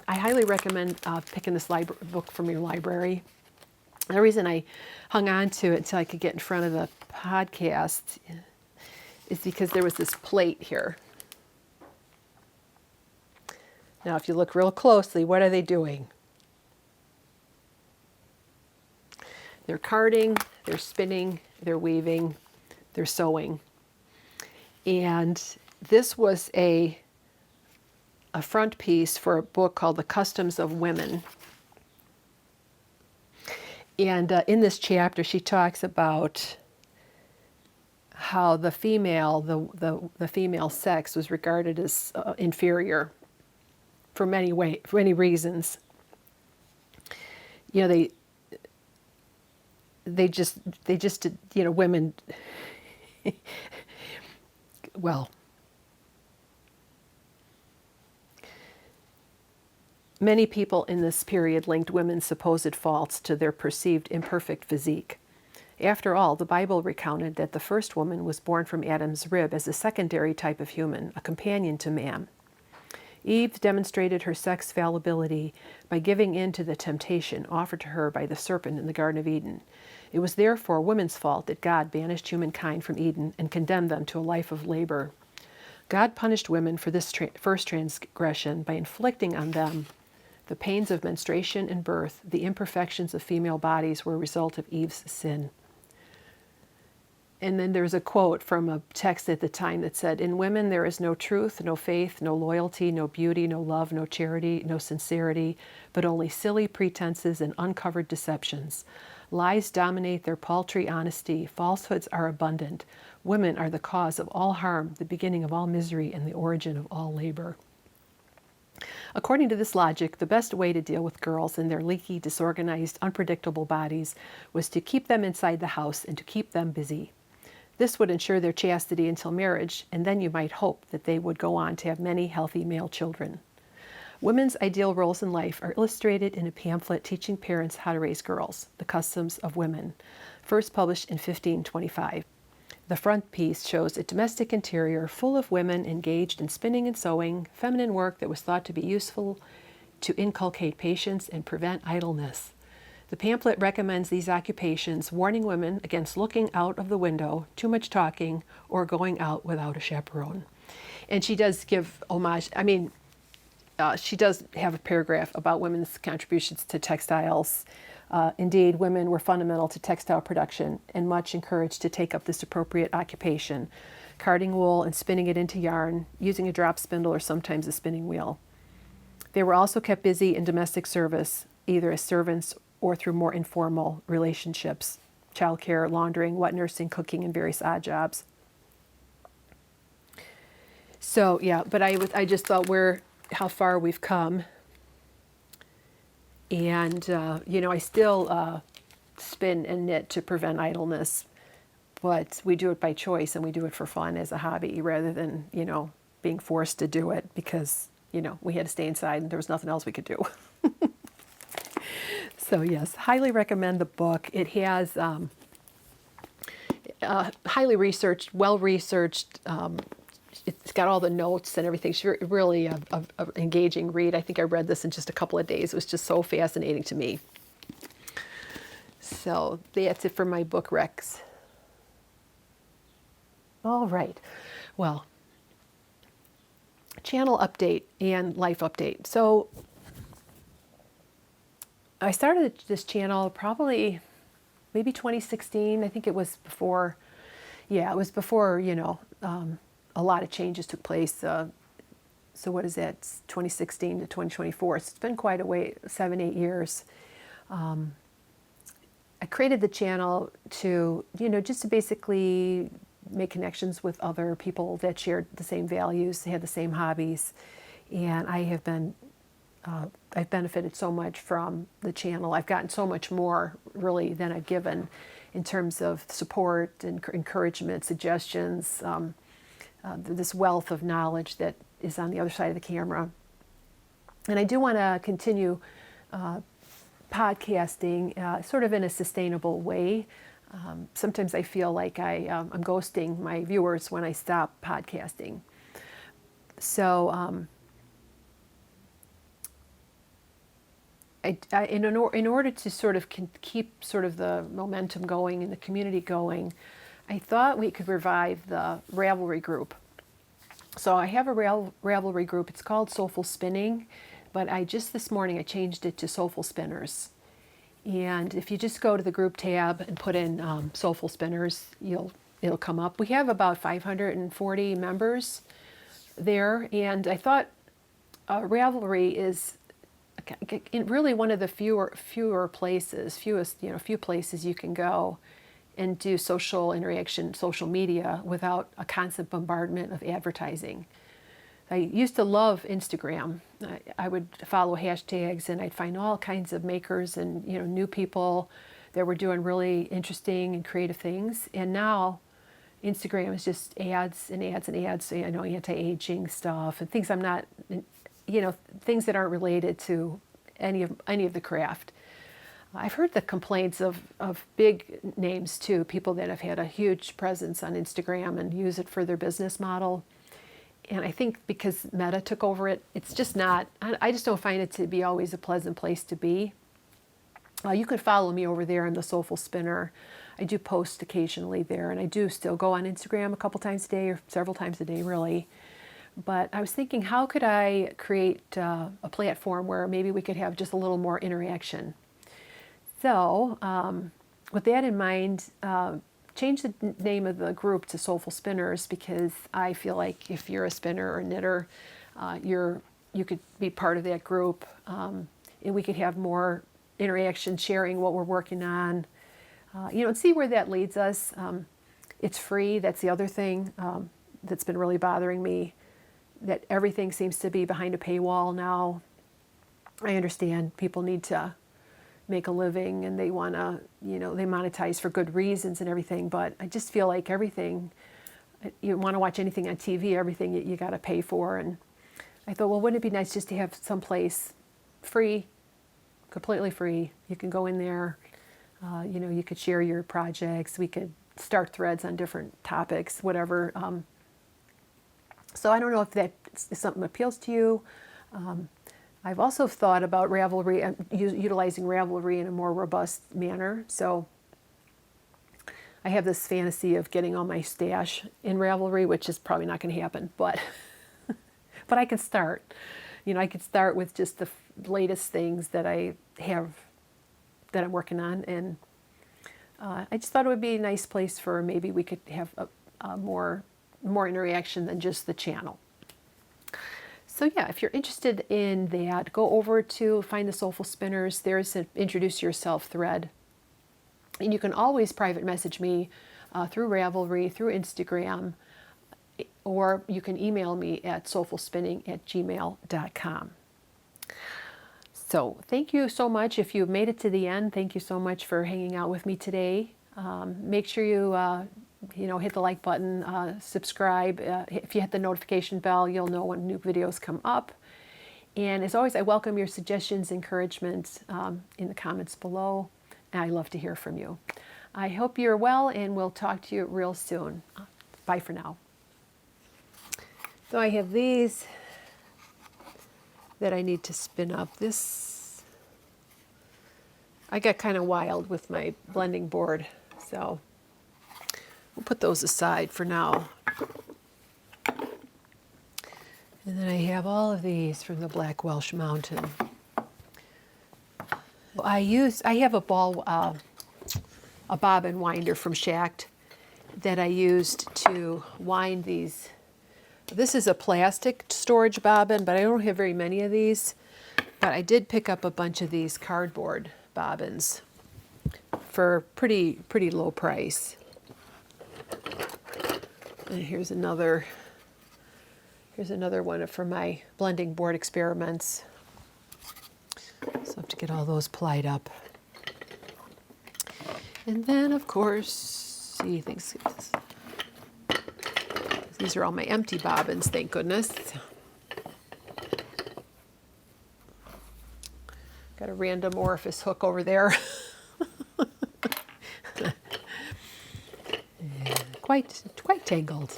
I highly recommend picking this book from your library. The reason I hung on to it until I could get in front of the podcast is because there was this plate here. Now, if you look real closely, what are they doing? They're carding, they're spinning, they're weaving, they're sewing. And this was a front piece for a book called The Customs of Women. And in this chapter, she talks about how the female, the female sex was regarded as inferior for many reasons. They just women. Well, many people in this period linked women's supposed faults to their perceived imperfect physique. After all, the Bible recounted that the first woman was born from Adam's rib as a secondary type of human, a companion to man. Eve demonstrated her sex fallibility by giving in to the temptation offered to her by the serpent in the Garden of Eden. It was therefore women's fault that God banished humankind from Eden and condemned them to a life of labor. God punished women for this first transgression by inflicting on them the pains of menstruation and birth. The imperfections of female bodies were a result of Eve's sin. And then there's a quote from a text at the time that said, "In women there is no truth, no faith, no loyalty, no beauty, no love, no charity, no sincerity, but only silly pretenses and uncovered deceptions. Lies dominate their paltry honesty. Falsehoods are abundant. Women are the cause of all harm, the beginning of all misery, and the origin of all labor." According to this logic, the best way to deal with girls and their leaky, disorganized, unpredictable bodies was to keep them inside the house and to keep them busy. This would ensure their chastity until marriage, and then you might hope that they would go on to have many healthy male children. Women's ideal roles in life are illustrated in a pamphlet teaching parents how to raise girls, The Customs of Women, first published in 1525. The front piece shows a domestic interior full of women engaged in spinning and sewing, feminine work that was thought to be useful to inculcate patience and prevent idleness. The pamphlet recommends these occupations, warning women against looking out of the window, too much talking, or going out without a chaperone. And she does give homage. She does have a paragraph about women's contributions to textiles. Indeed, women were fundamental to textile production and much encouraged to take up this appropriate occupation, carding wool and spinning it into yarn, using a drop spindle or sometimes a spinning wheel. They were also kept busy in domestic service, either as servants or through more informal relationships, childcare, laundering, wet nursing, cooking, and various odd jobs. So yeah, but I just thought how far we've come. And, I still spin and knit to prevent idleness, but we do it by choice and we do it for fun as a hobby rather than, being forced to do it because, we had to stay inside and there was nothing else we could do. So yes, highly recommend the book. It has highly researched, well-researched, it's got all the notes and everything. It's really an engaging read. I think I read this in just a couple of days. It was just so fascinating to me. So that's it for my book recs. All right. Well, channel update and life update. So I started this channel probably maybe 2016. I think it was before, it was before, a lot of changes took place. So what is that? It's 2016 to 2024. So it's been quite a way, 7-8 years. I created the channel to, just to basically make connections with other people that shared the same values, had the same hobbies. And I've benefited so much from the channel. I've gotten so much more really than I've given in terms of support and encouragement, suggestions, this wealth of knowledge that is on the other side of the camera. And I do want to continue podcasting sort of in a sustainable way. Sometimes I feel like I'm ghosting my viewers when I stop podcasting. So in order to sort of keep sort of the momentum going and the community going, I thought we could revive the Ravelry group. So I have a Ravelry group. It's called Soulful Spinning, but this morning I changed it to Soulful Spinners. And if you just go to the group tab and put in Soulful Spinners, it'll come up. We have about 540 members there, and I thought Ravelry is really one of the few places you can go and do social interaction, social media without a constant bombardment of advertising. I used to love Instagram. I would follow hashtags and I'd find all kinds of makers and new people that were doing really interesting and creative things. And now Instagram is just ads and ads and ads. So, anti-aging stuff and things I'm not, things that aren't related to any of the craft. I've heard the complaints of big names too, people that have had a huge presence on Instagram and use it for their business model. And I think because Meta took over it, it's just not, I just don't find it to be always a pleasant place to be. You could follow me over there on the Soulful Spinner. I do post occasionally there, and I do still go on Instagram a couple times a day or several times a day really. But I was thinking, how could I create a platform where maybe we could have just a little more interaction? So with that in mind, change the name of the group to Soulful Spinners because I feel like if you're a spinner or knitter, you could be part of that group, and we could have more interaction, sharing what we're working on, and see where that leads us. It's free. That's the other thing that's been really bothering me, that everything seems to be behind a paywall now. I understand people need to make a living and they want to, they monetize for good reasons and everything, but I just feel like everything, you want to watch anything on TV, everything you got to pay for, and I thought, well, wouldn't it be nice just to have some place free, completely free. You can go in there, you know, you could share your projects. We could start threads on different topics, whatever. So I don't know if that is something that appeals to you. I've also thought about Ravelry, utilizing Ravelry in a more robust manner. So I have this fantasy of getting all my stash in Ravelry, which is probably not going to happen, but but I can start. You know, I could start with just the latest things that I have, that I'm working on, and I just thought it would be a nice place for maybe we could have a more interaction than just the channel. So yeah, if you're interested in that, go over to Find the Soulful Spinners. There's an Introduce Yourself thread. And you can always private message me through Ravelry, through Instagram, or you can email me at soulfulspinning@gmail.com. So thank you so much. If you've made it to the end, thank you so much for hanging out with me today. Make sure you you know, hit the like button, subscribe. If you hit the notification bell, you'll know when new videos come up. And as always, I welcome your suggestions, encouragements in the comments below. And I love to hear from you. I hope you're well, and we'll talk to you real soon. Bye for now. So I have these that I need to spin up. This, I got kind of wild with my blending board, so we'll put those aside for now. And then I have all of these from the Black Welsh Mountain. I have a bobbin winder from Shacked that I used to wind these. This is a plastic storage bobbin, but I don't have very many of these. But I did pick up a bunch of these cardboard bobbins for pretty low price. And here's another one for my blending board experiments. So I have to get all those plied up. And then, of course, see, these are all my empty bobbins, thank goodness. Got a random orifice hook over there. Quite tangled.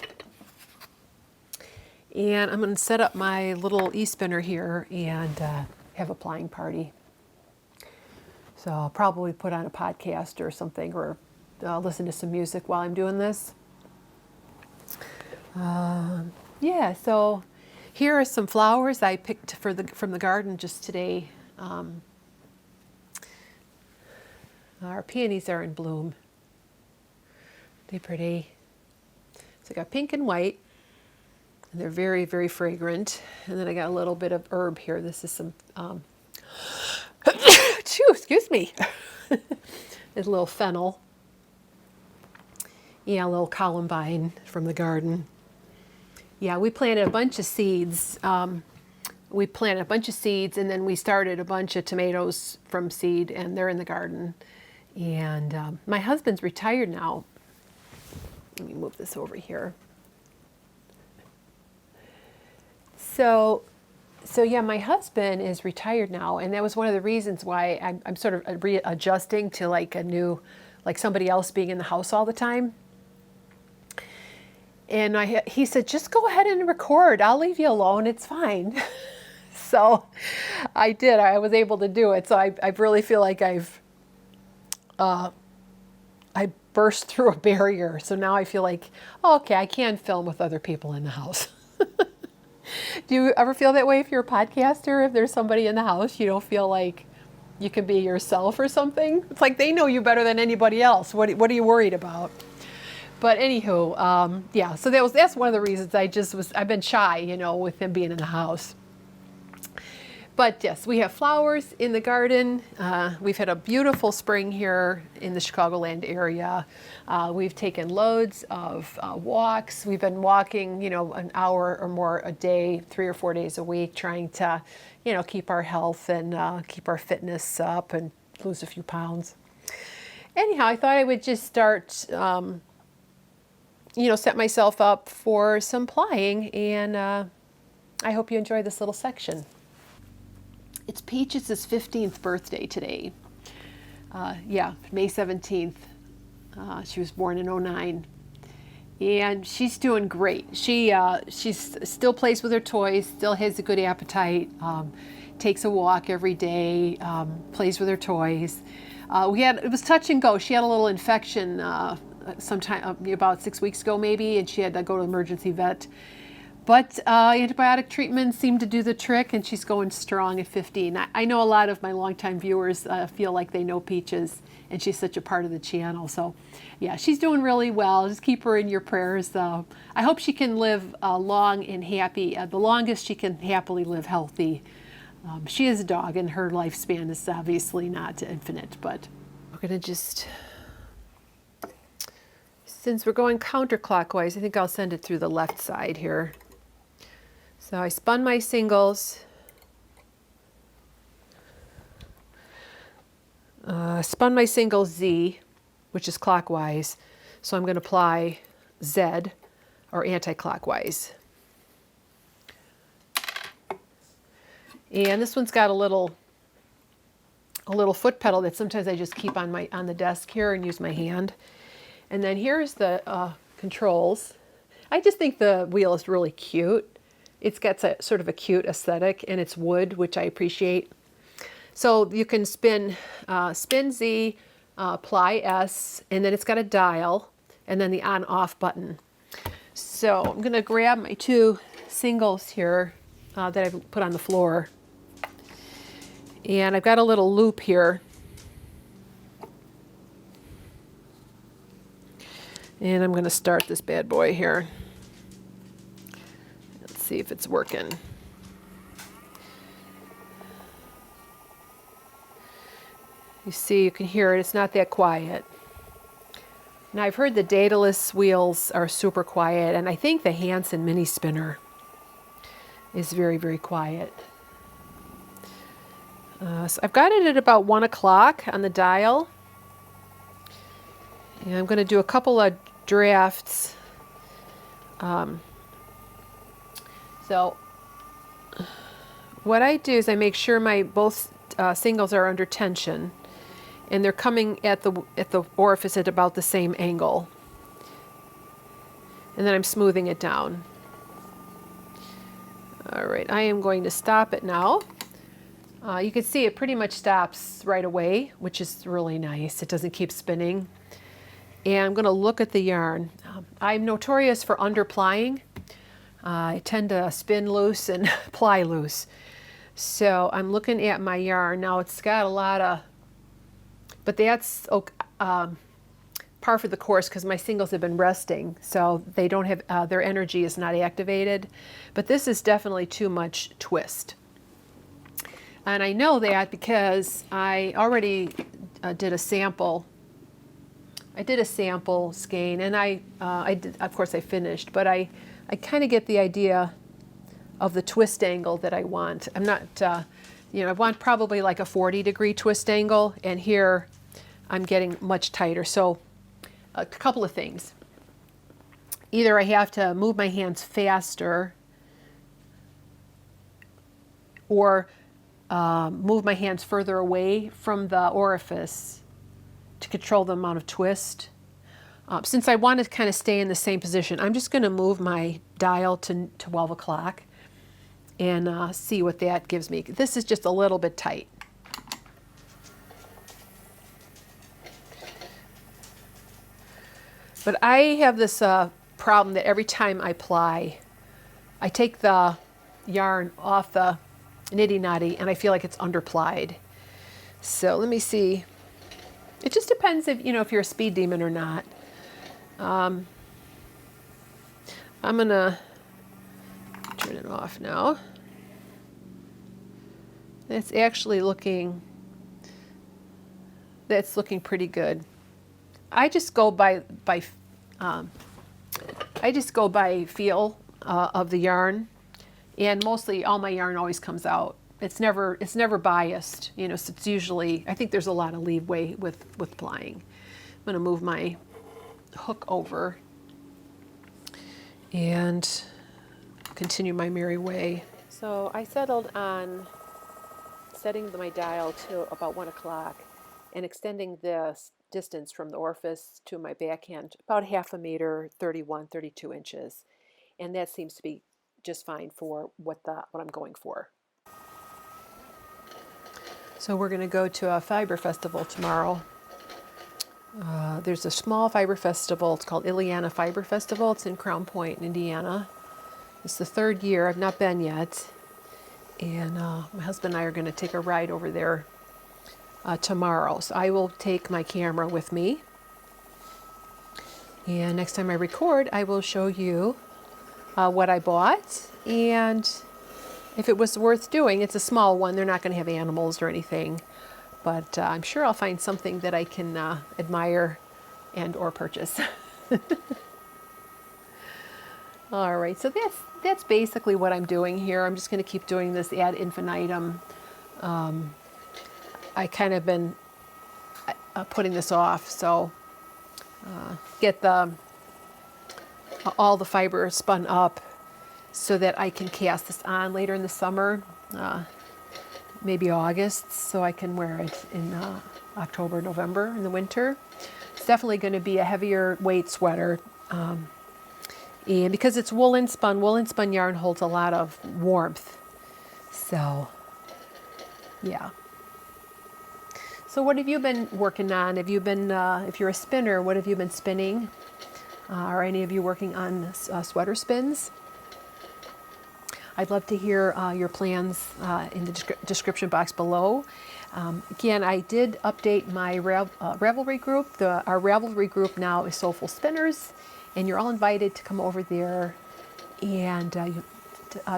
And I'm going to set up my little e-spinner here and have a plying party. So I'll probably put on a podcast or something, or listen to some music while I'm doing this. Yeah, so here are some flowers I picked from the garden just today. Our peonies are in bloom. They're pretty. So I got pink and white, and they're very, very fragrant. And then I got a little bit of herb here. This is some, excuse me. There's a little fennel. Yeah, a little columbine from the garden. Yeah, we planted a bunch of seeds. And then we started a bunch of tomatoes from seed, and they're in the garden. And my husband's retired now. Let me move this over here. So yeah, my husband is retired now, and that was one of the reasons why I'm sort of readjusting to like somebody else being in the house all the time. And he said, just go ahead and record. I'll leave you alone. It's fine. So I did. I was able to do it. So I really feel like I burst through a barrier. So now I feel like, oh, okay, I can film with other people in the house. Do you ever feel that way if you're a podcaster? If there's somebody in the house, you don't feel like you can be yourself or something? It's like they know you better than anybody else. What are you worried about? But anywho, yeah, so that's one of the reasons I've been shy, you know, with him being in the house. But yes, we have flowers in the garden. We've had a beautiful spring here in the Chicagoland area. We've taken loads of walks. We've been walking, you know, an hour or more a day, 3 or 4 days a week, trying to, you know, keep our health and keep our fitness up and lose a few pounds. Anyhow, I thought I would just start, you know, set myself up for some plying and I hope you enjoy this little section. It's Peaches' 15th birthday today. Yeah, May 17th. She was born in '09. And she's doing great. She's still plays with her toys, still has a good appetite, takes a walk every day, plays with her toys. It was touch and go. She had a little infection sometime about 6 weeks ago maybe, and she had to go to the emergency vet. But antibiotic treatment seemed to do the trick, and she's going strong at 15. I know a lot of my longtime viewers feel like they know Peaches, and she's such a part of the channel. So, yeah, she's doing really well. Just keep her in your prayers. I hope she can live long and happy, the longest she can happily live healthy. She is a dog, and her lifespan is obviously not infinite, but we're going to just, since we're going counterclockwise, I think I'll send it through the left side here. So I spun my singles, Z, which is clockwise. So I'm going to apply Z, or anti-clockwise. And this one's got a little foot pedal that sometimes I just keep on the desk here and use my hand. And then here's the controls. I just think the wheel is really cute. It's got sort of a cute aesthetic, and it's wood, which I appreciate. So you can spin Z, ply S, and then it's got a dial, and then the on-off button. So I'm going to grab my two singles here that I've put on the floor. And I've got a little loop here. And I'm going to start this bad boy here. Let's see if it's working. You see, you can hear it. It's not that quiet. Now, I've heard the Daedalus wheels are super quiet, and I think the Hansen mini spinner is very, very quiet. So I've got it at about 1 o'clock on the dial. And I'm going to do a couple of drafts. So what I do is I make sure my both singles are under tension, and they're coming at the orifice at about the same angle. And then I'm smoothing it down. All right, I am going to stop it now. You can see it pretty much stops right away, which is really nice. It doesn't keep spinning. And I'm going to look at the yarn. I'm notorious for underplying. I tend to spin loose and ply loose. So I'm looking at my yarn. Now it's got a lot of, but that's par for the course because my singles have been resting. So they don't have, their energy is not activated. But this is definitely too much twist. And I know that because I already did a sample. I did a sample skein, and I did, of course I finished, but I kind of get the idea of the twist angle that I want. I'm not, I want probably like a 40-degree twist angle, and here I'm getting much tighter. So a couple of things. Either I have to move my hands faster, or move my hands further away from the orifice to control the amount of twist. Since I want to kind of stay in the same position, I'm just going to move my dial to 12 o'clock and see what that gives me. This is just a little bit tight. But I have this problem that every time I ply, I take the yarn off the nitty-nutty and I feel like it's underplied. So let me see. It just depends if you're a speed demon or not. I'm gonna turn it off now. That's actually looking pretty good. I just go by feel of the yarn, and mostly all my yarn always comes out. It's never biased, so it's usually, I think there's a lot of leeway with plying. I'm going to move my hook over, and continue my merry way. So I settled on setting my dial to about 1 o'clock and extending the distance from the orifice to my backhand about half a meter, 31, 32 inches. And that seems to be just fine for what I'm going for. So we're going to go to a fiber festival tomorrow. There's a small fiber festival. It's called Ileana Fiber Festival. It's in Crown Point, Indiana. It's the 3rd year. I've not been yet. And my husband and I are going to take a ride over there tomorrow. So I will take my camera with me. And next time I record, I will show you what I bought and if it was worth doing. It's a small one. They're not going to have animals or anything. But I'm sure I'll find something that I can admire and or purchase. All right, so that's basically what I'm doing here. I'm just going to keep doing this ad infinitum. I kind of been putting this off, so get all the fiber spun up so that I can cast this on later in the summer, maybe August, so I can wear it in October, November in the winter. It's definitely going to be a heavier weight sweater. And because it's woolen spun yarn holds a lot of warmth. So, yeah. So what have you been working on? Have you been, if you're a spinner, what have you been spinning? Are any of you working on sweater spins? I'd love to hear your plans in the description box below. Again, I did update my Ravelry group. Our Ravelry group now is Soulful Spinners. And you're all invited to come over there and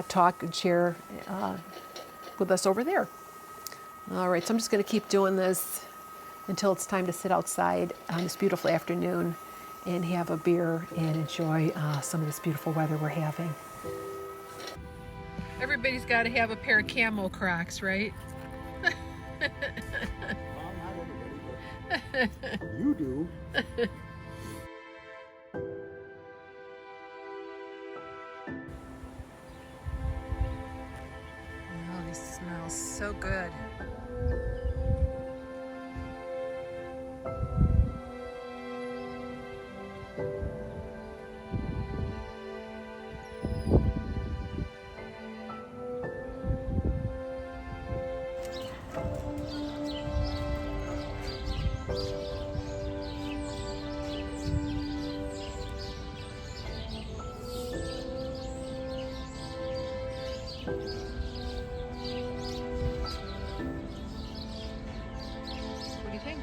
talk and share with us over there. All right, so I'm just going to keep doing this until it's time to sit outside on this beautiful afternoon and have a beer and enjoy some of this beautiful weather we're having. Everybody's got to have a pair of camo Crocs, right? Well, not everybody, but you do. Oh, this smells so good. What do you think?